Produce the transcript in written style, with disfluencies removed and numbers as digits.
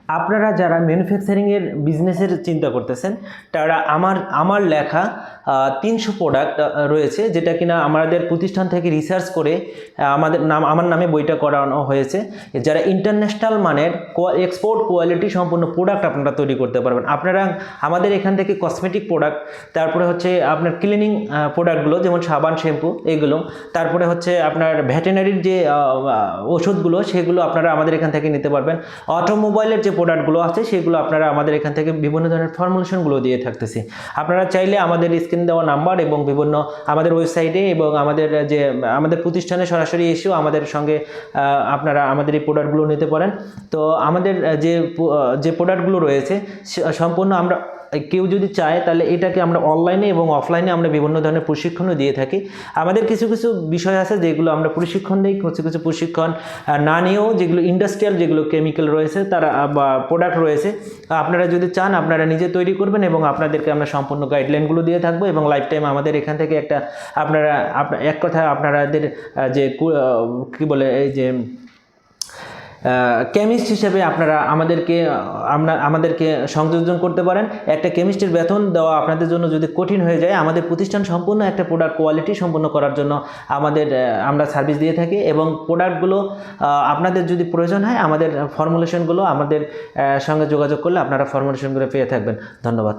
আপনারা যারা ম্যানুফ্যাকচারিংয়ের বিজনেসের চিন্তা করতেছেন তারা আমার লেখা 300 প্রোডাক্ট রয়েছে, যেটা কিনা আমাদের প্রতিষ্ঠান থেকে রিসার্চ করে আমার নামে বইটা করানো হয়েছে। যারা ইন্টারন্যাশনাল মানের এক্সপোর্ট কোয়ালিটি সম্পূর্ণ প্রোডাক্ট আপনারা তৈরি করতে পারবেন। আপনারা আমাদের এখান থেকে কসমেটিক প্রোডাক্ট, তারপরে হচ্ছে আপনার ক্লিনিং প্রোডাক্টগুলো যেমন সাবান, শ্যাম্পু, এগুলো, তারপরে হচ্ছে আপনার ভেটেরিনারির যে ওষুধগুলো সেগুলো আপনারা আমাদের এখান থেকে নিতে পারবেন। অটোমোবাইলের যে প্রোডাক্টগুলো আছে সেগুলো আপনারা আমাদের এখান থেকে বিভিন্ন ধরনের ফর্মুলেশনগুলো দিয়ে থাকতেছি। আপনারা চাইলে আমাদের স্ক্রিন দেওয়া নাম্বার এবং বিভিন্ন আমাদের ওয়েবসাইটে এবং আমাদের প্রতিষ্ঠানে সরাসরি এসেও আমাদের সঙ্গে আপনারা আমাদের এই প্রোডাক্টগুলো নিতে পারেন। তো আমাদের যে প্রোডাক্টগুলো রয়েছে সম্পূর্ণ আমরা কেউ যদি চায় তাহলে এটাকে আমরা অনলাইনে এবং অফলাইনে আমরা বিভিন্ন ধরনের প্রশিক্ষণও দিয়ে থাকি। আমাদের কিছু কিছু বিষয় আছে যেগুলো আমরা প্রশিক্ষণ দিই, কিছু কিছু প্রশিক্ষণ না নিয়েও যেগুলো ইন্ডাস্ট্রিয়াল যেগুলো কেমিক্যাল রয়েছে তারা বা প্রোডাক্ট রয়েছে, আপনারা যদি চান আপনারা নিজে তৈরি করবেন এবং আপনাদেরকে আমরা সম্পূর্ণ গাইডলাইনগুলো দিয়ে থাকবো এবং লাইফ টাইম আমাদের এখান থেকে একটা এক কথা আপনাদের যে কী বলে এই যে কেমিস্ট হিসেবে আপনারা আমাদেরকে সংযোজন করতে পারেন। একটা কেমিস্টের বেতন দেওয়া আপনাদের জন্য যদি কঠিন হয়ে যায়, আমাদের প্রতিষ্ঠান সম্পূর্ণ একটা প্রোডাক্ট কোয়ালিটি সম্পূর্ণ করার জন্য আমরা সার্ভিস দিয়ে থাকি এবং প্রোডাক্টগুলো আপনাদের যদি প্রয়োজন হয় আমাদের ফর্মুলেশনগুলো আমাদের সঙ্গে যোগাযোগ করলে আপনারা ফর্মুলেশনগুলো পেয়ে থাকবেন। ধন্যবাদ।